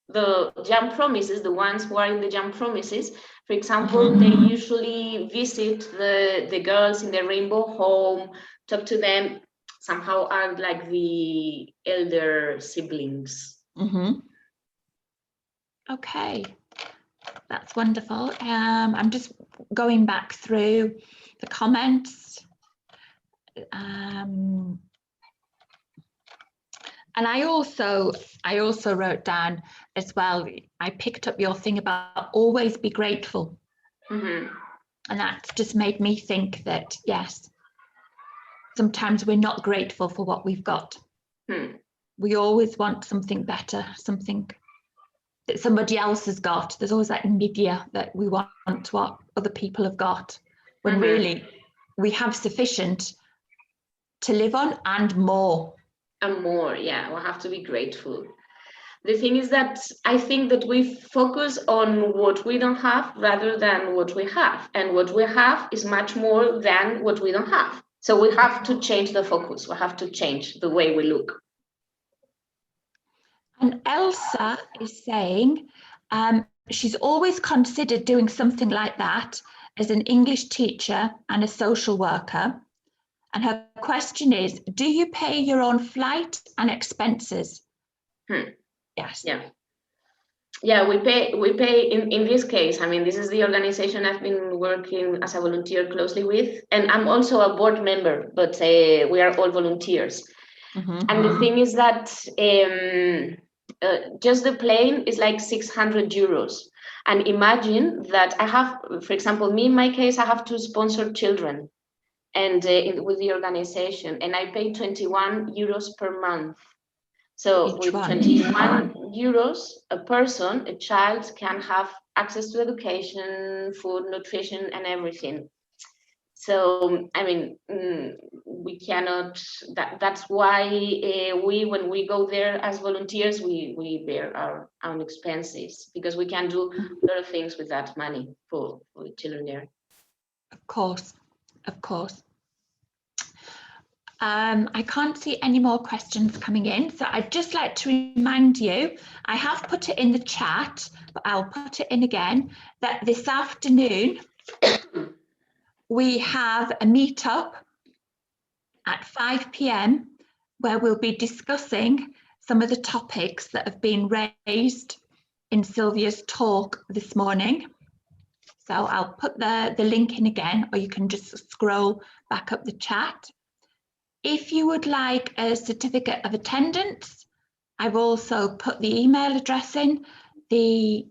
The jump promises, the ones who are in the jump promises, for example, they usually visit the girls in the rainbow home, talk to them, somehow are like the elder siblings. Okay, that's wonderful. I'm just going back through the comments. And I also wrote down as well, I picked up your thing about always be grateful. And that just made me think that, yes, sometimes we're not grateful for what we've got. We always want something better, something that somebody else has got. There's always that media that we want what other people have got, when really we have sufficient to live on and more. And more, yeah, we'll have to be grateful. The thing is that I think that we focus on what we don't have rather than what we have. And what we have is much more than what we don't have. So we have to change the focus. We have to change the way we look. And Elsa is saying she's always considered doing something like that as an English teacher and a social worker. And her question is, do you pay your own flight and expenses? Yes. Yeah, we pay in this case. I mean, this is the organization I've been working as a volunteer closely with, and I'm also a board member, but we are all volunteers. And the thing is that just the plane is like 600 euros. And imagine that I have, for example, me in my case, I have to sponsor children and with the organization, and I pay 21 euros per month. So with 21 euros, a person, a child, can have access to education, food, nutrition, and everything. So, I mean, we cannot, that's why when we go there as volunteers, we bear our own expenses, because we can do a lot of things with that money for the children there. Of course. I can't see any more questions coming in, so I'd just like to remind you, I have put it in the chat, but I'll put it in again, that this afternoon we have a meetup at 5 p.m. where we'll be discussing some of the topics that have been raised in Silvia's talk this morning. So I'll put the link in again, or you can just scroll back up the chat. If you would like a certificate of attendance, I've also put the email address in the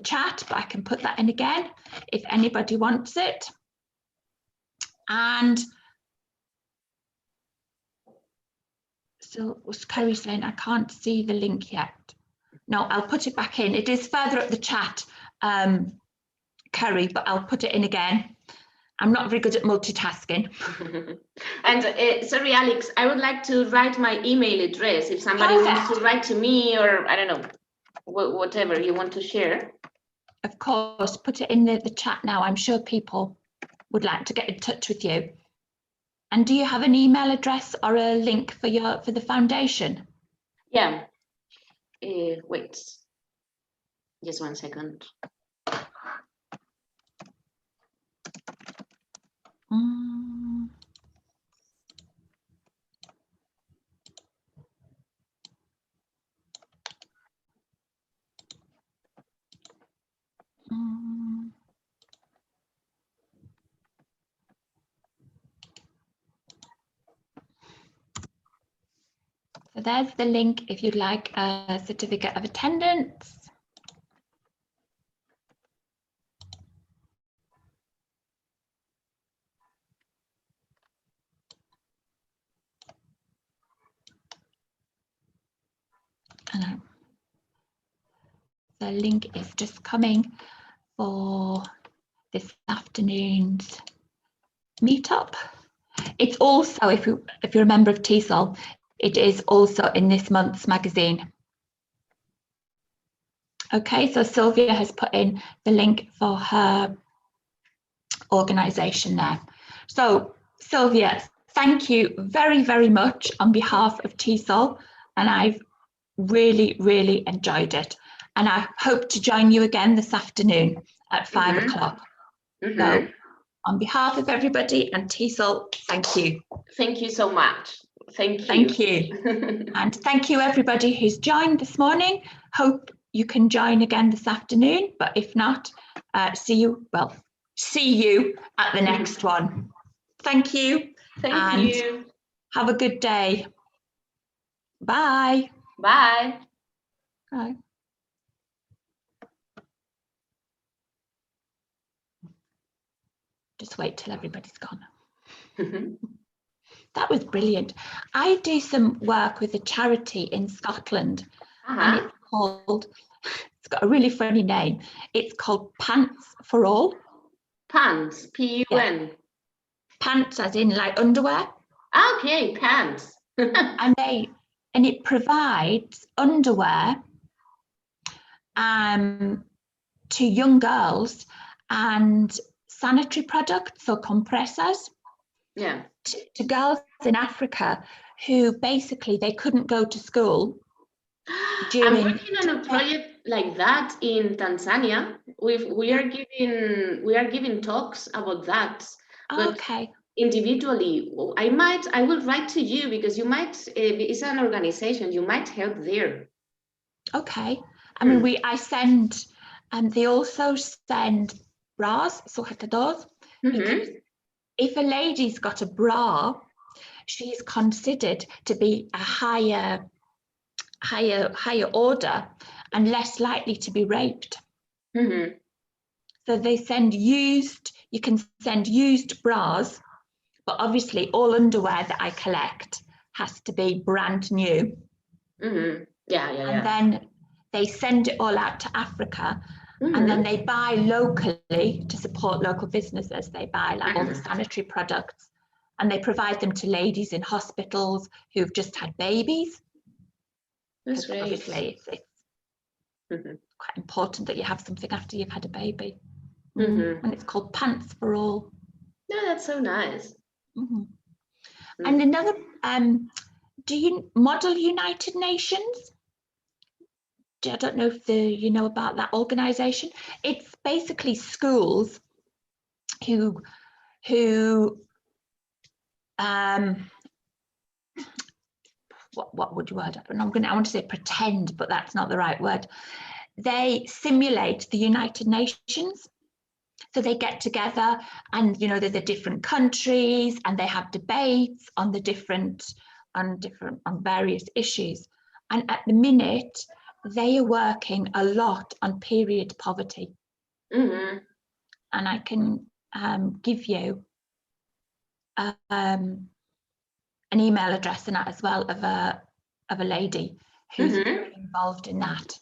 chat, but I can put that in again if anybody wants it. And so was Kerry saying I can't see the link yet? No, I'll put it back in. It is further up the chat, Kerry, but I'll put it in again. I'm not very good at multitasking. And sorry, Alex, I would like to write my email address if somebody wants to write to me, or I don't know, whatever you want to share. Of course, put it in the chat now. I'm sure people would like to get in touch with you. And do you have an email address or a link for the foundation? Yeah. Wait, just 1 second. So there's the link if you'd like a certificate of attendance. The link is just coming for this afternoon's meetup. It's also, if you're a member of TESOL, it is also in this month's magazine. Okay, so Silvia has put in the link for her organisation there. So Silvia, thank you very, very much on behalf of TESOL, and I've really, really enjoyed it. And I hope to join you again this afternoon at 5 o'clock. So on behalf of everybody and TESOL, thank you. Thank you so much. Thank you. Thank you. And thank you everybody who's joined this morning. Hope you can join again this afternoon, but if not, see you at the next one. Thank you. Thank you. Have a good day. Bye. Bye. Bye. Just wait till everybody's gone. That was brilliant. I do some work with a charity in Scotland, and it's got a really funny name. It's called Pants for All. Pants, P-U-N. Yeah. Pants as in like underwear. Okay, pants. and it provides underwear to young girls and sanitary products or compressors. Yeah. To girls in Africa who basically they couldn't go to school. I'm working on a project like that in Tanzania. We are giving talks about that. Okay. Individually, I will write to you because you might. It's an organization. You might help there. Okay. I mean, I send, and they also send bras, sujetadores, because if a lady's got a bra, she's considered to be a higher order and less likely to be raped. So they send you can send used bras, but obviously all underwear that I collect has to be brand new. Yeah. And then they send it all out to Africa. And then they buy locally to support local businesses. They buy like all the sanitary products, and they provide them to ladies in hospitals who've just had babies. That's great. Obviously, it's quite important that you have something after you've had a baby. And it's called Pants for All. No, that's so nice. And another, do you model United Nations? I don't know if you know about that organisation. It's basically schools who what would you word? I want to say pretend, but that's not the right word. They simulate the United Nations. So they get together and, you know, they're the different countries and they have debates on various issues. And at the minute, they are working a lot on period poverty. And I can give you an email address and that as well of a lady who's very involved in that.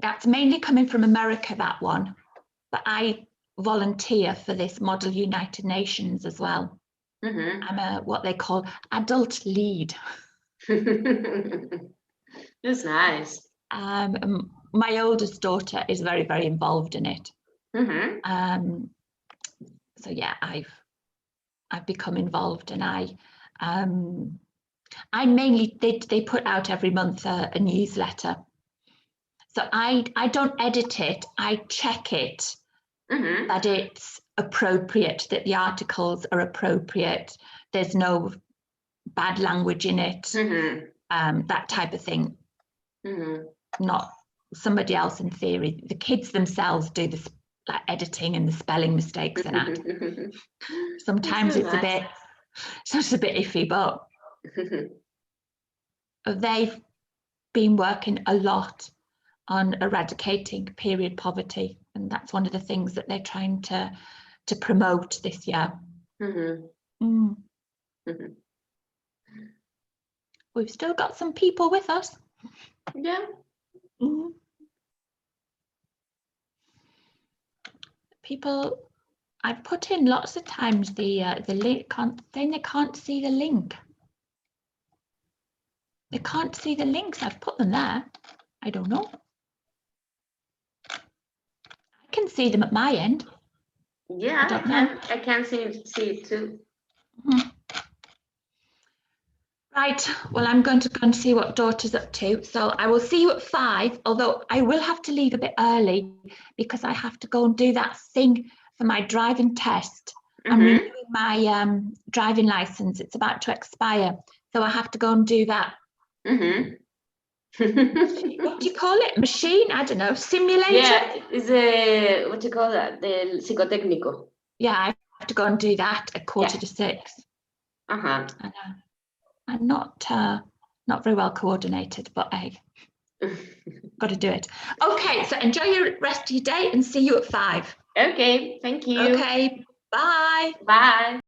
That's mainly coming from America, that one, but I volunteer for this Model United Nations as well. I'm what they call adult lead. That's nice. My oldest daughter is very, very involved in it. So yeah, I've become involved, and I mainly they put out every month a newsletter. So I don't edit it. I check it that it's appropriate, that the articles are appropriate. There's no bad language in it, that type of thing. Not somebody else in theory. The kids themselves do the editing and the spelling mistakes and that. Sometimes it's a bit iffy, but they've been working a lot on eradicating period poverty, and that's one of the things that they're trying to promote this year. We've still got some people with us. Yeah. People I've put in lots of times the link. Then they can't see the link. They can't see the links. I've put them there. I don't know. I can see them at my end. Yeah, I can see it too. Right, well, I'm going to go and see what daughter's up to. So I will see you at 5, although I will have to leave a bit early because I have to go and do that thing for my driving test. I'm renewing my driving license. It's about to expire. So I have to go and do that. What do you call it? Machine? I don't know. Simulator? Yeah, it's a, what do you call that? The psicotécnico. Yeah, I have to go and do that at 5:45. And, I'm not very well coordinated, but hey, got to do it. Okay, so enjoy your rest of your day and see you at 5. Okay, thank you. Okay, bye. Bye.